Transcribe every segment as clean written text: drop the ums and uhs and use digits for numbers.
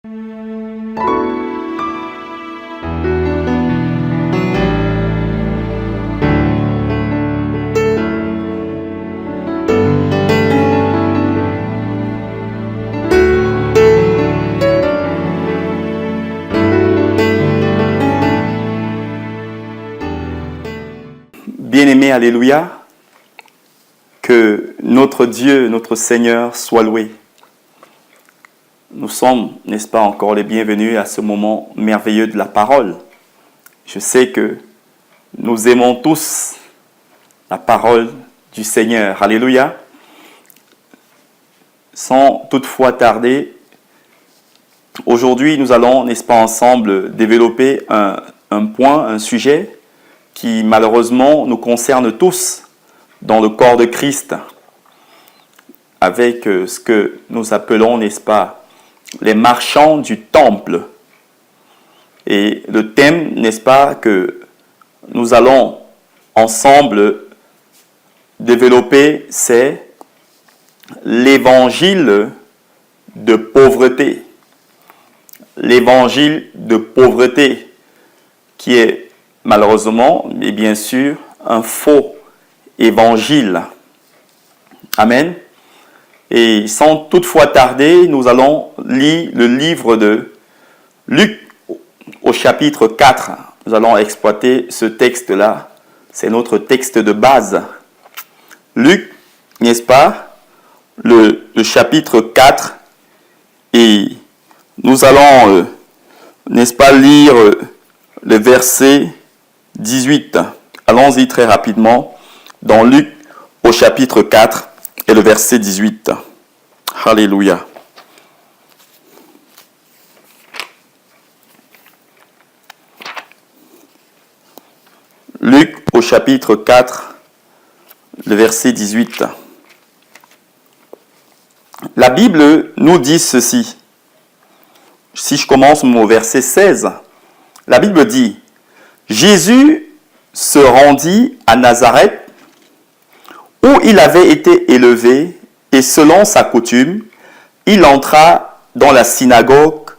Bien-aimés, alléluia, que notre Dieu, notre Seigneur soit loué. Nous sommes, n'est-ce pas, encore les bienvenus à ce moment merveilleux de la parole. Je sais que nous aimons tous la parole du Seigneur. Alléluia. Sans toutefois tarder, aujourd'hui nous allons, n'est-ce pas, ensemble développer un point, un sujet qui malheureusement nous concerne tous dans le corps de Christ, avec ce que nous appelons, n'est-ce pas, les marchands du temple. Et le thème, n'est-ce pas, que nous allons ensemble développer, c'est l'évangile de pauvreté. L'évangile de pauvreté qui est malheureusement, et bien sûr, un faux évangile. Amen. Et sans toutefois tarder, nous allons lire le livre de Luc au chapitre 4. Nous allons exploiter ce texte-là. C'est notre texte de base. Luc, n'est-ce pas, le chapitre 4. Et nous allons, n'est-ce pas, lire le verset 18. Allons-y très rapidement dans Luc au chapitre 4 et le verset 18. Alléluia. Luc au chapitre 4, le verset 18. La Bible nous dit ceci. Si je commence au verset 16, la Bible dit: Jésus se rendit à Nazareth, où il avait été élevé, et selon sa coutume, il entra dans la synagogue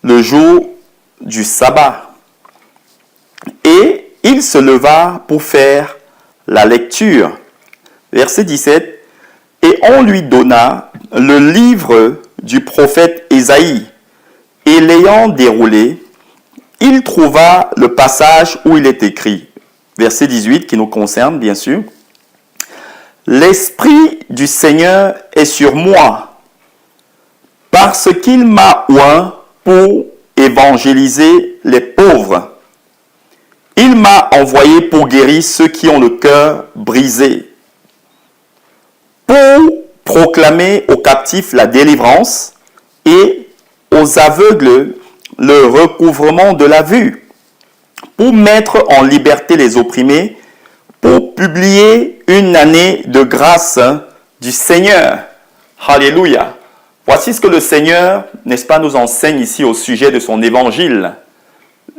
le jour du sabbat. Et il se leva pour faire la lecture. Verset 17. Et on lui donna le livre du prophète Ésaïe. Et l'ayant déroulé, il trouva le passage où il est écrit, verset 18, qui nous concerne bien sûr. L'Esprit du Seigneur est sur moi, parce qu'il m'a oint pour évangéliser les pauvres. Il m'a envoyé pour guérir ceux qui ont le cœur brisé, pour proclamer aux captifs la délivrance et aux aveugles le recouvrement de la vue, pour mettre en liberté les opprimés, pour publier une année de grâce du Seigneur. Alléluia. Voici ce que le Seigneur, n'est-ce pas, nous enseigne ici au sujet de son évangile.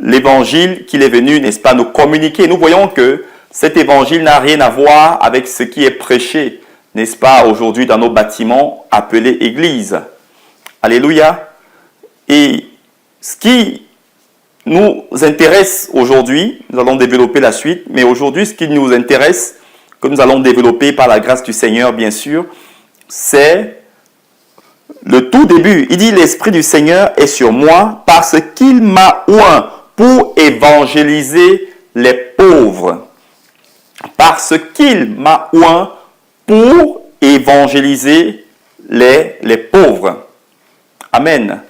L'évangile qu'il est venu, n'est-ce pas, nous communiquer. Nous voyons que cet évangile n'a rien à voir avec ce qui est prêché, n'est-ce pas, aujourd'hui dans nos bâtiments appelés églises. Alléluia. Et ce qui nous intéresse aujourd'hui, nous allons développer la suite, mais aujourd'hui, ce qui nous intéresse, que nous allons développer par la grâce du Seigneur, bien sûr, c'est le tout début. Il dit: l'Esprit du Seigneur est sur moi parce qu'il m'a oint pour évangéliser les pauvres. Parce qu'il m'a oint pour évangéliser les pauvres. Amen.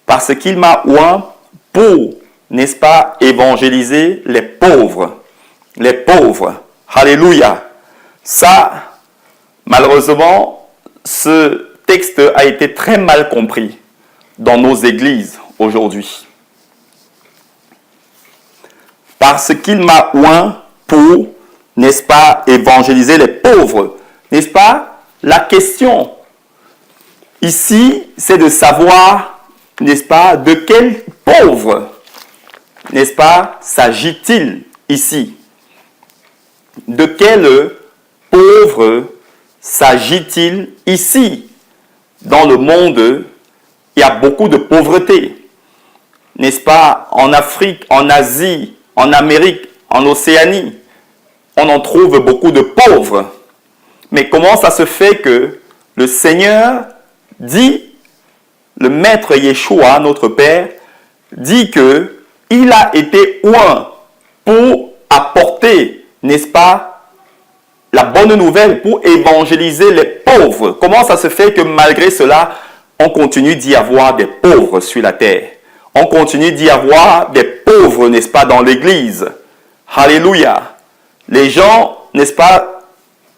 Parce qu'il m'a oint pour, n'est-ce pas, évangéliser les pauvres. Les pauvres. Alléluia. Ça, malheureusement, ce texte a été très mal compris dans nos églises aujourd'hui. Parce qu'il m'a oint pour, n'est-ce pas, évangéliser les pauvres. N'est-ce pas? La question ici, c'est de savoir, n'est-ce pas, de quel pauvre, n'est-ce pas, s'agit-il ici? De quel pauvre s'agit-il ici, dans le monde il y a beaucoup de pauvreté. N'est-ce pas? En Afrique, en Asie, en Amérique, en Océanie, on en trouve beaucoup de pauvres. Mais comment ça se fait que le Seigneur dit, le Maître Yeshua, notre Père, dit que il a été oint pour apporter, n'est-ce pas, la bonne nouvelle, pour évangéliser les pauvres. Comment ça se fait que malgré cela, on continue d'y avoir des pauvres sur la terre? On continue d'y avoir des pauvres, n'est-ce pas, dans l'église. Alléluia. Les gens, n'est-ce pas,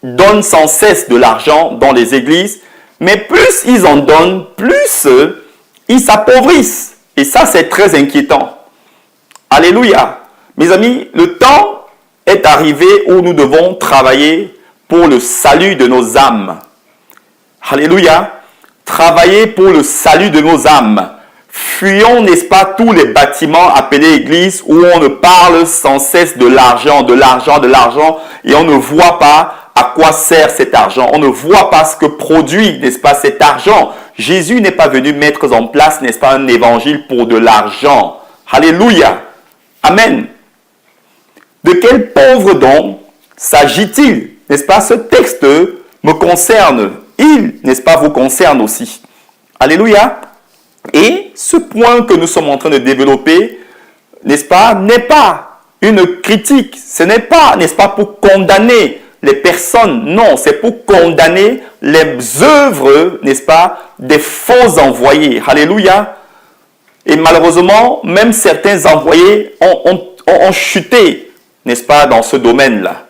donnent sans cesse de l'argent dans les églises, mais plus ils en donnent, plus ils s'appauvrissent. Et ça, c'est très inquiétant. Alléluia. Mes amis, le temps est arrivé où nous devons travailler pour le salut de nos âmes. Alléluia. Travailler pour le salut de nos âmes. Fuyons, n'est-ce pas, tous les bâtiments appelés églises où on ne parle sans cesse de l'argent, et on ne voit pas à quoi sert cet argent. On ne voit pas ce que produit, n'est-ce pas, cet argent. Jésus n'est pas venu mettre en place, n'est-ce pas, un évangile pour de l'argent. Alléluia. Amen. De quel pauvre don s'agit-il? N'est-ce pas, ce texte me concerne. Il, n'est-ce pas, vous concerne aussi. Alléluia. Et ce point que nous sommes en train de développer, n'est-ce pas, n'est pas une critique. Ce n'est pas, n'est-ce pas, pour condamner les personnes. Non, c'est pour condamner les œuvres, n'est-ce pas, des faux envoyés. Alléluia. Et malheureusement, même certains envoyés ont chuté, n'est-ce pas, dans ce domaine-là.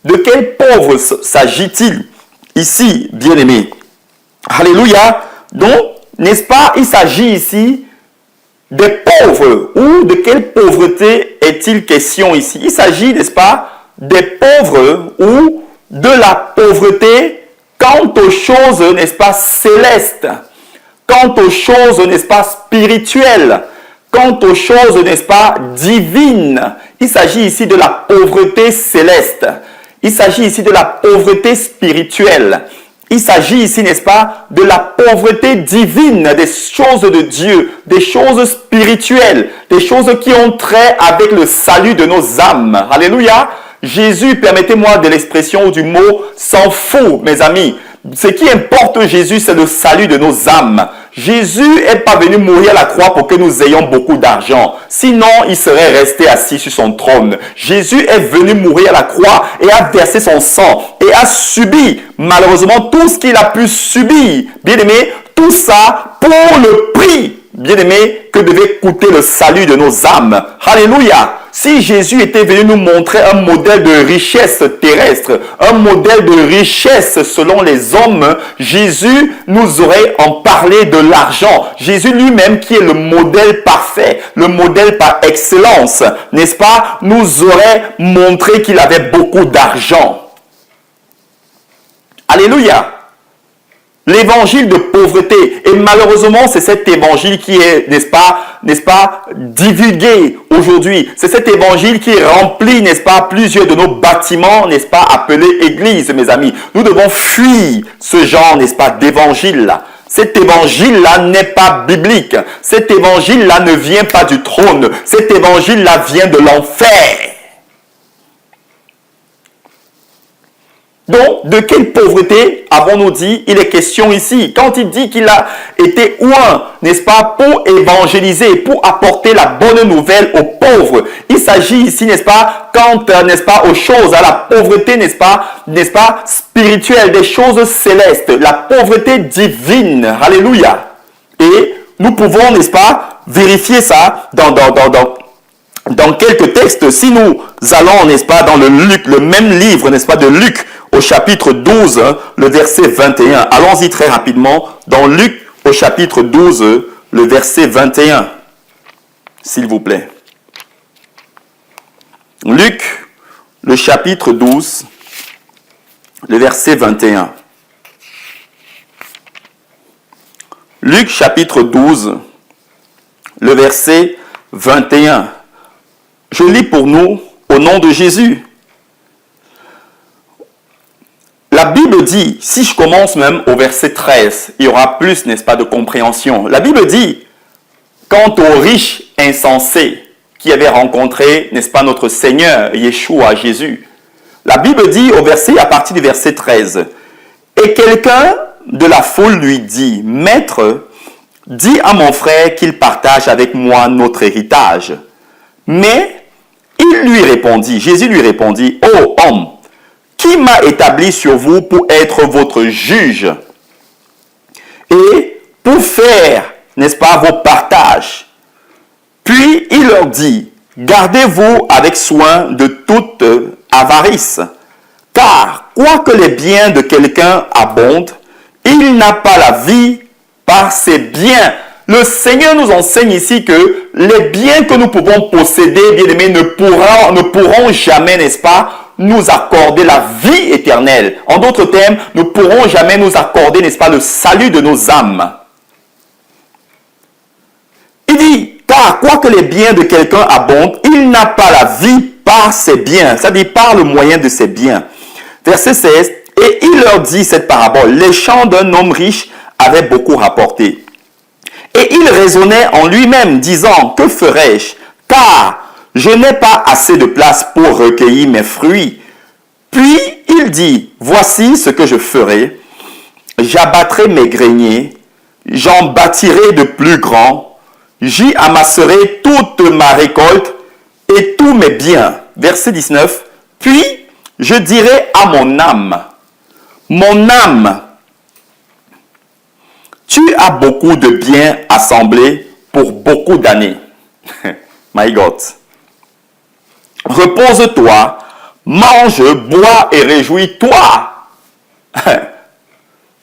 De quel pauvre s'agit-il ici, bien-aimés? Alléluia. Donc, n'est-ce pas, il s'agit ici des pauvres. Ou de quelle pauvreté est-il question ici? Il s'agit, n'est-ce pas, des pauvres ou de la pauvreté quant aux choses, n'est-ce pas, célestes, quant aux choses, n'est-ce pas, spirituelles, quant aux choses, n'est-ce pas, divines. Il s'agit ici de la pauvreté céleste. Il s'agit ici de la pauvreté spirituelle. Il s'agit ici, n'est-ce pas, de la pauvreté divine, des choses de Dieu, des choses spirituelles, des choses qui ont trait avec le salut de nos âmes. Alléluia. Jésus, permettez-moi de l'expression ou du mot, s'en fout, mes amis. Ce qui importe Jésus, c'est le salut de nos âmes. Jésus n'est pas venu mourir à la croix pour que nous ayons beaucoup d'argent. Sinon, il serait resté assis sur son trône. Jésus est venu mourir à la croix et a versé son sang et a subi, malheureusement, tout ce qu'il a pu subir. Bien-aimé, tout ça pour le prix, bien-aimé, que devait coûter le salut de nos âmes. Alléluia. Si Jésus était venu nous montrer un modèle de richesse terrestre, un modèle de richesse selon les hommes, Jésus nous aurait en parlé de l'argent. Jésus lui-même qui est le modèle parfait, le modèle par excellence, n'est-ce pas, nous aurait montré qu'il avait beaucoup d'argent. Alléluia. L'évangile de pauvreté. Et malheureusement, c'est cet évangile qui est, n'est-ce pas, divulgué aujourd'hui. C'est cet évangile qui remplit, n'est-ce pas, plusieurs de nos bâtiments, n'est-ce pas, appelés églises, mes amis. Nous devons fuir ce genre, n'est-ce pas, d'évangile-là. Cet évangile-là n'est pas biblique. Cet évangile-là ne vient pas du trône. Cet évangile-là vient de l'enfer. Donc, de quelle pauvreté avons-nous dit il est question ici? Quand il dit qu'il a été oint, n'est-ce pas, pour évangéliser, pour apporter la bonne nouvelle aux pauvres. Il s'agit ici, n'est-ce pas, quant, n'est-ce pas, aux choses, à la pauvreté, n'est-ce pas, spirituelle, des choses célestes, la pauvreté divine. Alléluia. Et nous pouvons, n'est-ce pas, vérifier ça dans quelques textes. Si nous allons, n'est-ce pas, dans le même livre, n'est-ce pas, de Luc, au chapitre 12, le verset 21. Allons-y très rapidement. Dans Luc, au chapitre 12, le verset 21. S'il vous plaît. Luc, le chapitre 12, le verset 21. Luc, chapitre 12, le verset 21. Je lis pour nous au nom de Jésus. la Bible dit, si je commence même au verset 13, il y aura plus, n'est-ce pas, de compréhension. La Bible dit, quant aux riches insensés qui avaient rencontré, n'est-ce pas, notre Seigneur, Yeshua, Jésus. La Bible dit au verset, à partir du verset 13, « Et quelqu'un de la foule lui dit, « Maître, dis à mon frère qu'il partage avec moi notre héritage. » Mais il lui répondit, Jésus lui répondit, « Ô homme, qui m'a établi sur vous pour être votre juge et pour faire, n'est-ce pas, vos partages. » Puis il leur dit, « Gardez-vous avec soin de toute avarice, car quoique les biens de quelqu'un abondent, il n'a pas la vie par ses biens. » Le Seigneur nous enseigne ici que les biens que nous pouvons posséder, bien-aimés, ne pourront jamais, n'est-ce pas, nous accorder la vie éternelle. En d'autres termes, ne pourront jamais nous accorder, n'est-ce pas, le salut de nos âmes. Il dit, car quoique les biens de quelqu'un abondent, il n'a pas la vie par ses biens, c'est-à-dire par le moyen de ses biens. Verset 16, et il leur dit cette parabole, les champs d'un homme riche avaient beaucoup rapporté. Et il raisonnait en lui-même, disant, que ferai-je? Car je n'ai pas assez de place pour recueillir mes fruits. Puis il dit, voici ce que je ferai. J'abattrai mes greniers, j'en bâtirai de plus grands, j'y amasserai toute ma récolte et tous mes biens. Verset 19. Puis je dirai à mon âme, tu as beaucoup de biens assemblés pour beaucoup d'années. My God. Repose-toi, mange, bois et réjouis-toi.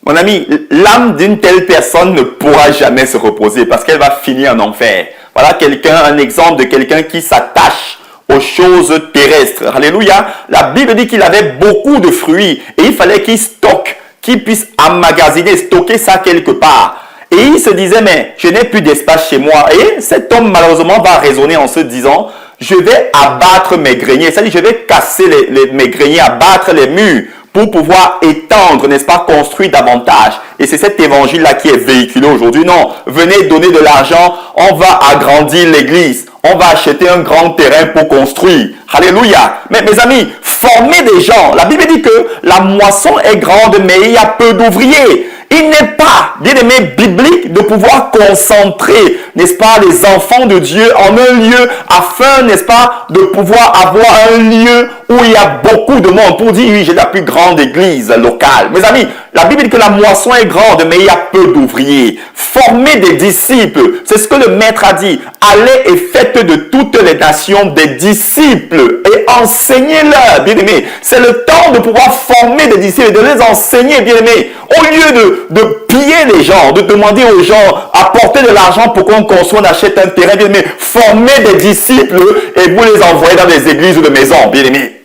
Mon ami, l'âme d'une telle personne ne pourra jamais se reposer parce qu'elle va finir en enfer. Voilà un exemple de quelqu'un qui s'attache aux choses terrestres. Alléluia. La Bible dit qu'il avait beaucoup de fruits et il fallait qu'il stocke, qu'il puisse emmagasiner, stocker ça quelque part. Et il se disait, mais je n'ai plus d'espace chez moi. Et cet homme, malheureusement, va raisonner en se disant, je vais abattre mes greniers. C'est-à-dire, je vais casser mes greniers, abattre les murs pour pouvoir étendre, n'est-ce pas, construire davantage. Et c'est cet évangile-là qui est véhiculé aujourd'hui. Non, venez donner de l'argent, on va agrandir l'église. On va acheter un grand terrain pour construire. Alléluia. Mais mes amis, formez des gens. La Bible dit que la moisson est grande, mais il y a peu d'ouvriers. Il n'est pas, bien aimé, biblique de pouvoir concentrer, n'est-ce pas, les enfants de Dieu en un lieu afin, n'est-ce pas, de pouvoir avoir un lieu où il y a beaucoup de monde pour dire, oui, j'ai la plus grande église locale. Mes amis, la Bible dit que la moisson est grande, mais il y a peu d'ouvriers. Formez des disciples. C'est ce que le maître a dit. Allez et faites de toutes les nations des disciples et enseignez-leur, bien aimé. C'est le temps de pouvoir former des disciples et de les enseigner, bien aimé. Au lieu de piller les gens, de demander aux gens, apporter de l'argent pour qu'on construise, on achète un terrain, bien aimé. Formez des disciples et vous les envoyez dans des églises ou des maisons, bien aimé.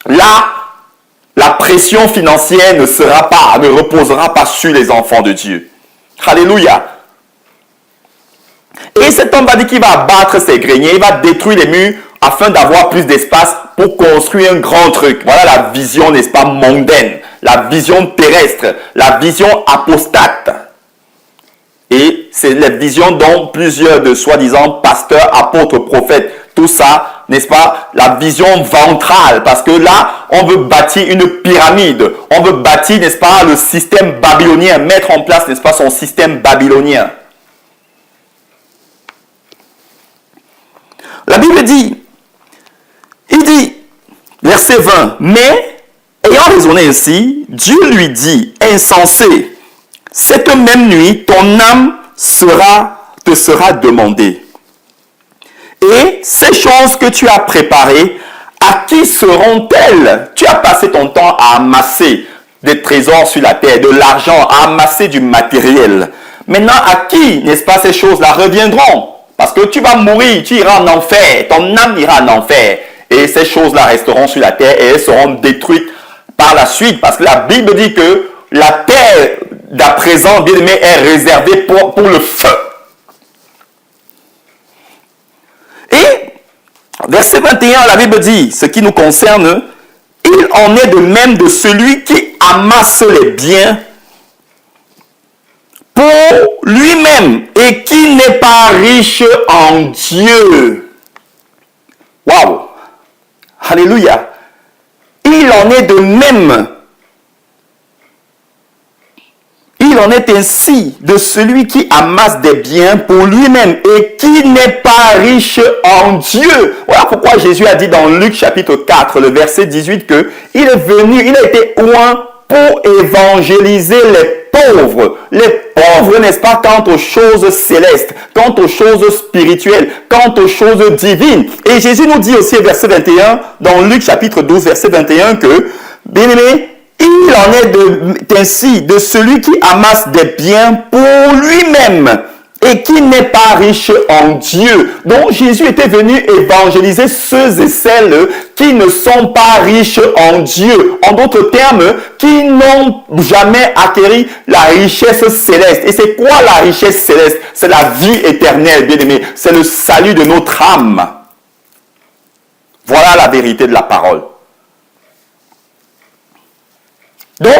Là, la pression financière ne reposera pas sur les enfants de Dieu. Alléluia. Et cet homme va dire qu'il va abattre ses greniers, il va détruire les murs afin d'avoir plus d'espace pour construire un grand truc. Voilà la vision, n'est-ce pas, mondaine, la vision terrestre, la vision apostate. Et c'est la vision dont plusieurs de soi-disant pasteurs, apôtres, prophètes, tout ça, n'est-ce pas, la vision ventrale, parce que là, on veut bâtir une pyramide, on veut bâtir, n'est-ce pas, le système babylonien, mettre en place, n'est-ce pas, son système babylonien. La Bible dit, il dit, verset 20, mais, ayant raisonné ainsi, Dieu lui dit, insensé, cette même nuit, ton âme te sera demandée. Et ces choses que tu as préparées, à qui seront-elles? Tu as passé ton temps à amasser des trésors sur la terre, de l'argent, à amasser du matériel. Maintenant, à qui, n'est-ce pas, ces choses-là reviendront? Parce que tu vas mourir, tu iras en enfer, ton âme ira en enfer. Et ces choses-là resteront sur la terre et elles seront détruites par la suite. Parce que la Bible dit que la terre d'à présent, bien aimé, est réservée pour le feu. Et verset 21, la Bible dit, ce qui nous concerne, il en est de même de celui qui amasse les biens pour lui-même et qui n'est pas riche en Dieu. Waouh! Alléluia! Il en est de même. Il en est ainsi de celui qui amasse des biens pour lui-même et qui n'est pas riche en Dieu. Voilà pourquoi Jésus a dit dans Luc chapitre 4, le verset 18, que il est venu, il a été loin pour évangéliser les pauvres. Les pauvres, n'est-ce pas, quant aux choses célestes, quant aux choses spirituelles, quant aux choses divines. Et Jésus nous dit aussi, verset 21, dans Luc chapitre 12, verset 21, que, bien-aimés, il en est ainsi de celui qui amasse des biens pour lui-même et qui n'est pas riche en Dieu. Donc Jésus était venu évangéliser ceux et celles qui ne sont pas riches en Dieu. En d'autres termes, qui n'ont jamais acquis la richesse céleste. Et c'est quoi la richesse céleste? C'est la vie éternelle, bien-aimés. C'est le salut de notre âme. Voilà la vérité de la parole. Donc,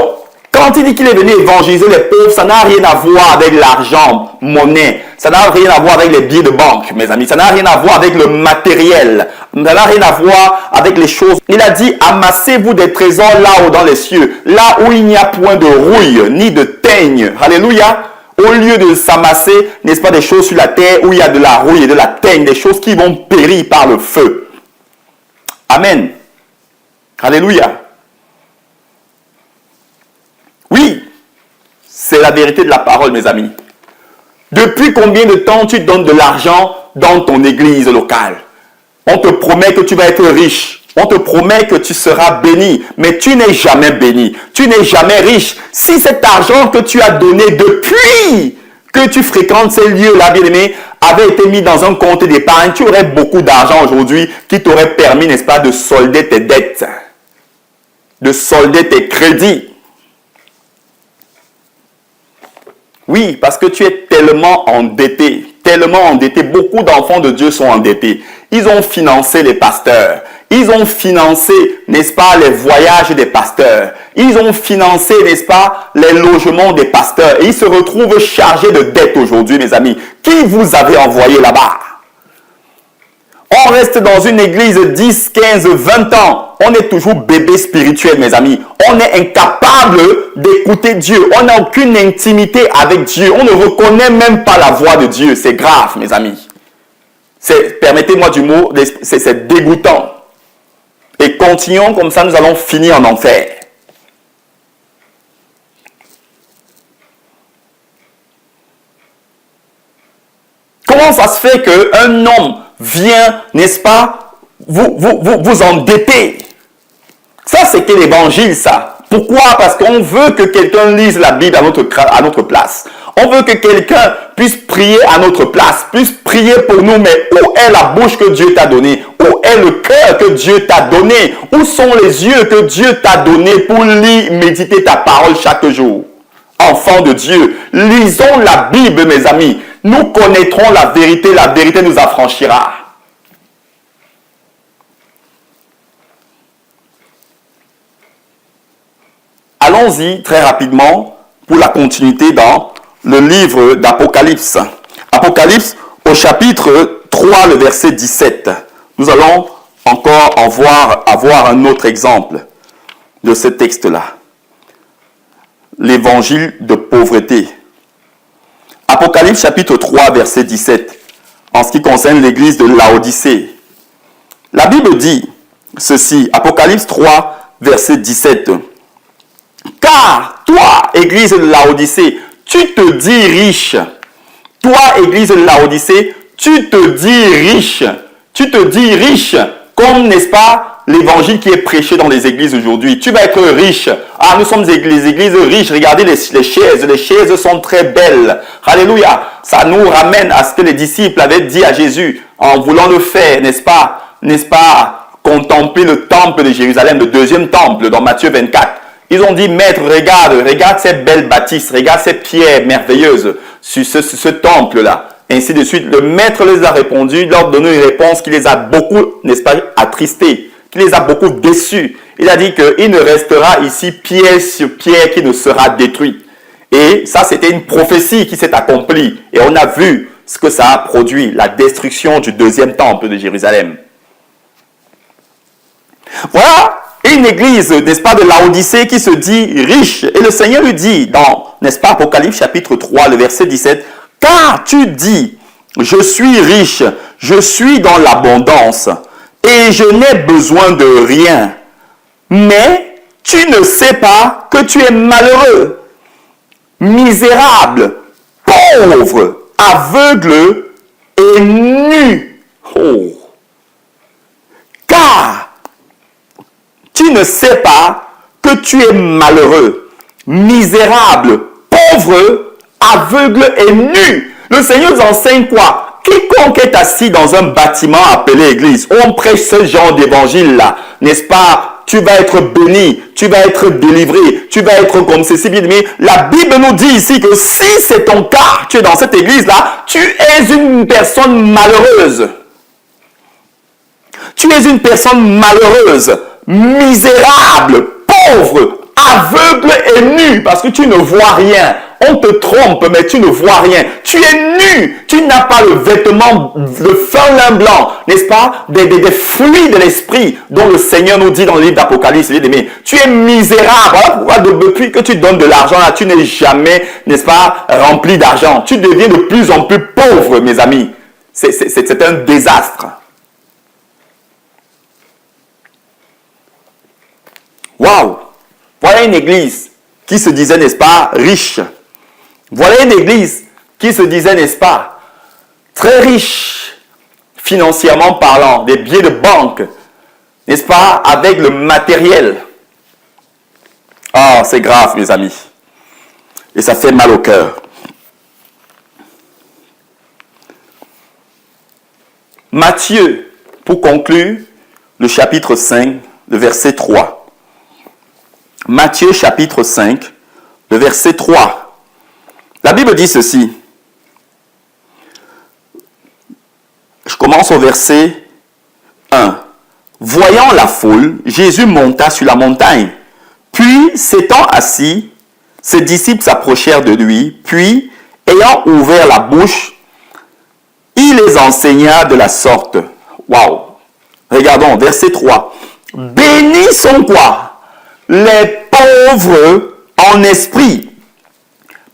quand il dit qu'il est venu évangéliser les pauvres, ça n'a rien à voir avec l'argent, monnaie. Ça n'a rien à voir avec les billets de banque, mes amis. Ça n'a rien à voir avec le matériel. Ça n'a rien à voir avec les choses. Il a dit, amassez-vous des trésors là-haut dans les cieux, là où il n'y a point de rouille, ni de teigne. Alléluia. Au lieu de s'amasser, n'est-ce pas, des choses sur la terre où il y a de la rouille et de la teigne, des choses qui vont périr par le feu. Amen. Alléluia. Oui, c'est la vérité de la parole, mes amis. Depuis combien de temps tu donnes de l'argent dans ton église locale? On te promet que tu vas être riche. On te promet que tu seras béni. Mais tu n'es jamais béni. Tu n'es jamais riche. Si cet argent que tu as donné depuis que tu fréquentes ces lieux-là, bien-aimé, avait été mis dans un compte d'épargne, tu aurais beaucoup d'argent aujourd'hui qui t'aurait permis, n'est-ce pas, de solder tes dettes, de solder tes crédits. Oui, parce que tu es tellement endetté. Beaucoup d'enfants de Dieu sont endettés. Ils ont financé les pasteurs. Ils ont financé, n'est-ce pas, les voyages des pasteurs. Ils ont financé, n'est-ce pas, les logements des pasteurs. Et ils se retrouvent chargés de dettes aujourd'hui, mes amis. Qui vous avez envoyé là-bas? On reste dans une église 10, 15, 20 ans. On est toujours bébé spirituel, mes amis. On est incapable d'écouter Dieu. On n'a aucune intimité avec Dieu. On ne reconnaît même pas la voix de Dieu. C'est grave, mes amis. Permettez-moi du mot, c'est dégoûtant. Et continuons comme ça, nous allons finir en enfer. Comment ça se fait qu'un homme vient, n'est-ce pas, vous endetter? Ça, c'est que l'évangile, ça. Pourquoi? Parce qu'on veut que quelqu'un lise la Bible à notre place. On veut que quelqu'un puisse prier à notre place, puisse prier pour nous. Mais où est la bouche que Dieu t'a donnée? Où est le cœur que Dieu t'a donné? Où sont les yeux que Dieu t'a donnés pour lire, méditer ta parole chaque jour? Enfants de Dieu, lisons la Bible, mes amis. Nous connaîtrons la vérité nous affranchira. Allons-y très rapidement pour la continuité dans le livre d'Apocalypse. Apocalypse au chapitre 3, le verset 17. Nous allons encore avoir un autre exemple de ce texte-là. L'évangile de pauvreté. Apocalypse chapitre 3, verset 17. En ce qui concerne l'église de Laodicée. La Bible dit ceci. Apocalypse 3, verset 17. Car toi, église de Laodicée, tu te dis riche. Toi, église de Laodicée, tu te dis riche. Tu te dis riche, comme, n'est-ce pas, l'évangile qui est prêché dans les églises aujourd'hui. Tu vas être riche. Ah, nous sommes les églises riches. Regardez les chaises. Les chaises sont très belles. Alléluia. Ça nous ramène à ce que les disciples avaient dit à Jésus en voulant le faire, n'est-ce pas, contempler le temple de Jérusalem, le deuxième temple dans Matthieu 24. Ils ont dit, Maître, regarde ces belles bâtisses, regarde ces pierres merveilleuses sur ce temple-là. Ainsi de suite. Le Maître les a répondu, leur donnant une réponse qui les a beaucoup, n'est-ce pas, attristés, qui les a beaucoup déçus. Il a dit qu'il ne restera ici pierre sur pierre qui ne sera détruite. Et ça, c'était une prophétie qui s'est accomplie. Et on a vu ce que ça a produit, la destruction du deuxième temple de Jérusalem. Voilà une église, n'est-ce pas, de Laodicée qui se dit riche. Et le Seigneur lui dit dans, n'est-ce pas, Apocalypse chapitre 3, le verset 17, « Car tu dis, je suis riche, je suis dans l'abondance, et je n'ai besoin de rien. Mais tu ne sais pas que tu es malheureux, misérable, pauvre, aveugle et nu. Oh. Car tu ne sais pas que tu es malheureux, misérable, pauvre, aveugle et nu. » Le Seigneur nous enseigne quoi? Quiconque est assis dans un bâtiment appelé église, on prêche ce genre d'évangile-là, n'est-ce pas? Tu vas être béni, tu vas être délivré, tu vas être comme ceci, bien aimé. La Bible nous dit ici que si c'est ton cas, tu es dans cette église-là, tu es une personne malheureuse. Tu es une personne malheureuse, misérable, pauvre, aveugle et nu, parce que tu ne vois rien. On te trompe, mais tu ne vois rien. Tu es nu. Tu n'as pas le vêtement, le fin lin blanc, n'est-ce pas? Des fruits de l'esprit dont le Seigneur nous dit dans le livre d'Apocalypse. Tu es misérable. Voilà pourquoi depuis que tu donnes de l'argent, là, tu n'es jamais, n'est-ce pas, rempli d'argent. Tu deviens de plus en plus pauvre, mes amis. C'est un désastre. Waouh! Voilà une église qui se disait, n'est-ce pas, riche. Voilà une église qui se disait, n'est-ce pas, très riche, financièrement parlant, des billets de banque, n'est-ce pas, avec le matériel. Ah, c'est grave, mes amis. Et ça fait mal au cœur. Matthieu, pour conclure, le chapitre 5, le verset 3. Matthieu chapitre 5, le verset 3. La Bible dit ceci. Je commence au verset 1. Voyant la foule, Jésus monta sur la montagne. Puis, s'étant assis, ses disciples s'approchèrent de lui. Puis, ayant ouvert la bouche, il les enseigna de la sorte. Waouh! Regardons, verset 3. Bénis sont quoi? Les pauvres en esprit.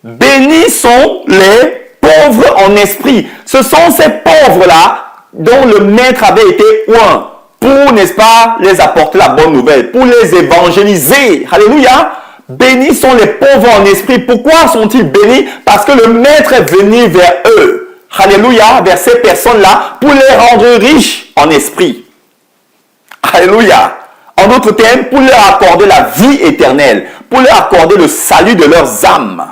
Bénis sont les pauvres en esprit. Ce sont ces pauvres-là dont le maître avait été oint pour, n'est-ce pas, les apporter la bonne nouvelle, pour les évangéliser. Alléluia. Bénis sont les pauvres en esprit. Pourquoi sont-ils bénis? Parce que le maître est venu vers eux. Alléluia. Vers ces personnes-là pour les rendre riches en esprit. Alléluia. En d'autres termes, pour leur accorder la vie éternelle, pour leur accorder le salut de leurs âmes.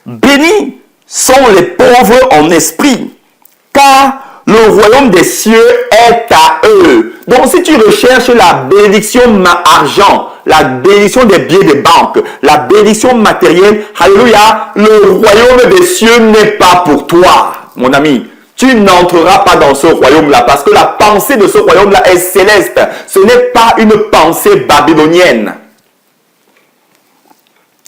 Bénis sont les pauvres en esprit, car le royaume des cieux est à eux. Donc si tu recherches la bénédiction argent, la bénédiction des billets de banque, la bénédiction matérielle, alléluia, le royaume des cieux n'est pas pour toi, mon ami. Tu n'entreras pas dans ce royaume-là parce que la pensée de ce royaume-là est céleste. Ce n'est pas une pensée babylonienne.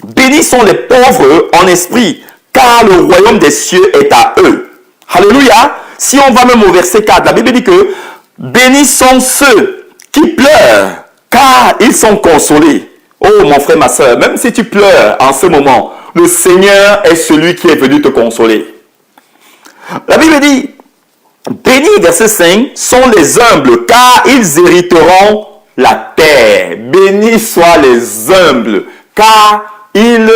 Bénis sont les pauvres en esprit, car le royaume des cieux est à eux. Alléluia. Si on va même au verset 4, la Bible dit que bénis sont ceux qui pleurent, car ils sont consolés. Oh mon frère, ma soeur, même si tu pleures en ce moment, le Seigneur est celui qui est venu te consoler. La Bible dit, bénis, verset 5, sont les humbles, car ils hériteront la terre. Bénis soient les humbles, car ils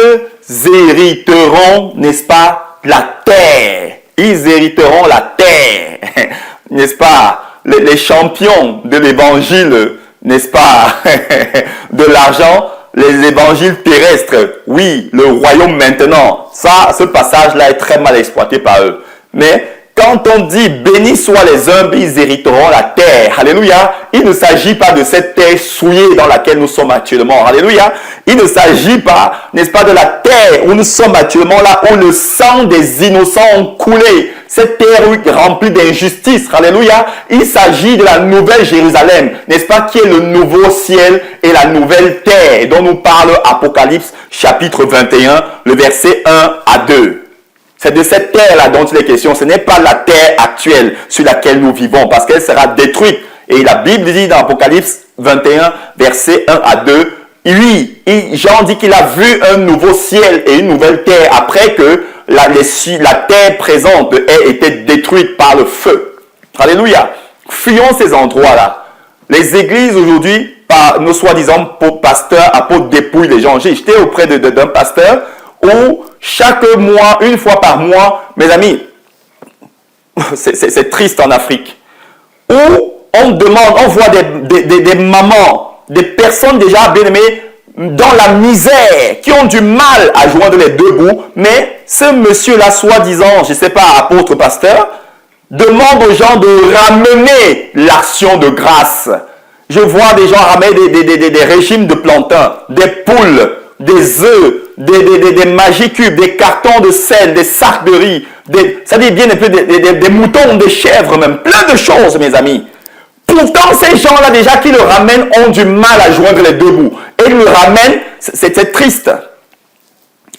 hériteront, n'est-ce pas, la terre. Ils hériteront la terre. N'est-ce pas, les champions de l'évangile, n'est-ce pas, de l'argent, les évangiles terrestres. Oui, le royaume maintenant. Ça, ce passage-là est très mal exploité par eux. Mais quand on dit bénis soient les humbles, ils hériteront la terre. Alléluia. Il ne s'agit pas de cette terre souillée dans laquelle nous sommes actuellement. Alléluia. Il ne s'agit pas, n'est-ce pas, de la terre où nous sommes actuellement là, où le sang des innocents ont coulé. cette terre remplie d'injustice, alléluia, il s'agit de la nouvelle Jérusalem, n'est-ce pas, qui est le nouveau ciel et la nouvelle terre, dont nous parle Apocalypse chapitre 21, le verset 1 à 2. C'est de cette terre-là dont il est question. Ce n'est pas la terre actuelle sur laquelle nous vivons, parce qu'elle sera détruite. Et la Bible dit dans Apocalypse 21, verset 1 à 2, oui, Jean dit qu'il a vu un nouveau ciel et une nouvelle terre après que la terre présente ait été détruite par le feu. Alléluia. Fuyons ces endroits-là. Les églises aujourd'hui, par nos soi-disant pasteurs, apôtres, dépouillent les gens. J'étais auprès d'un pasteur où chaque mois, une fois par mois, mes amis, c'est triste en Afrique, où on demande, on voit des mamans, des personnes déjà bien aimées dans la misère, qui ont du mal à joindre les deux bouts, mais ce monsieur-là, soi-disant, je ne sais pas, apôtre, pasteur, demande aux gens de ramener l'action de grâce. Je vois des gens ramener des régimes de plantains, des poules, des œufs, des magicubes, des cartons de sel, des sacs de riz, ça dit bien un peu des moutons, des chèvres même, plein de choses, mes amis. Pourtant, ces gens-là déjà qui le ramènent ont du mal à joindre les deux bouts. Et ils le ramènent, c'est triste.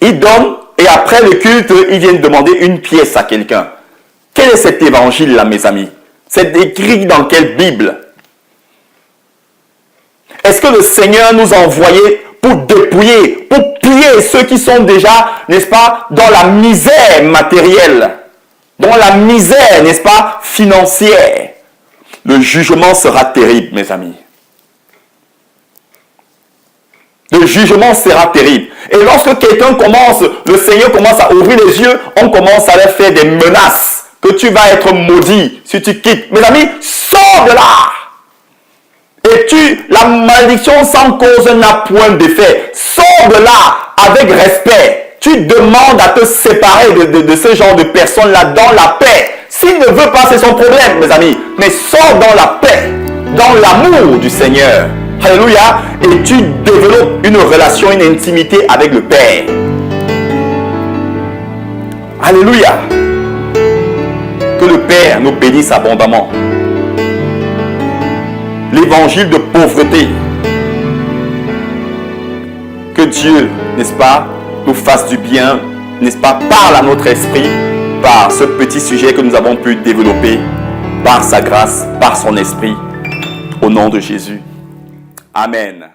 Ils donnent et après le culte, ils viennent demander une pièce à quelqu'un. Quel est cet évangile-là, mes amis? C'est écrit dans quelle Bible? Est-ce que le Seigneur nous a envoyés pour dépouiller, pour piller ceux qui sont déjà, n'est-ce pas, dans la misère matérielle, dans la misère, n'est-ce pas, financière? Le jugement sera terrible, mes amis. Le jugement sera terrible. Et lorsque quelqu'un commence, le Seigneur commence à ouvrir les yeux, on commence à leur faire des menaces, que tu vas être maudit si tu quittes. Mes amis, sors de là! Et la malédiction sans cause n'a point d'effet. Sors de là avec respect. Tu demandes à te séparer de ce genre de personnes-là dans la paix. S'il ne veut pas, c'est son problème, mes amis. Mais sors dans la paix, dans l'amour du Seigneur. Alléluia. Et tu développes une relation, une intimité avec le Père. Alléluia. Que le Père nous bénisse abondamment. L'évangile de pauvreté. Que Dieu, n'est-ce pas, nous fasse du bien, n'est-ce pas, parle à notre esprit, par ce petit sujet que nous avons pu développer, par sa grâce, par son esprit, au nom de Jésus. Amen.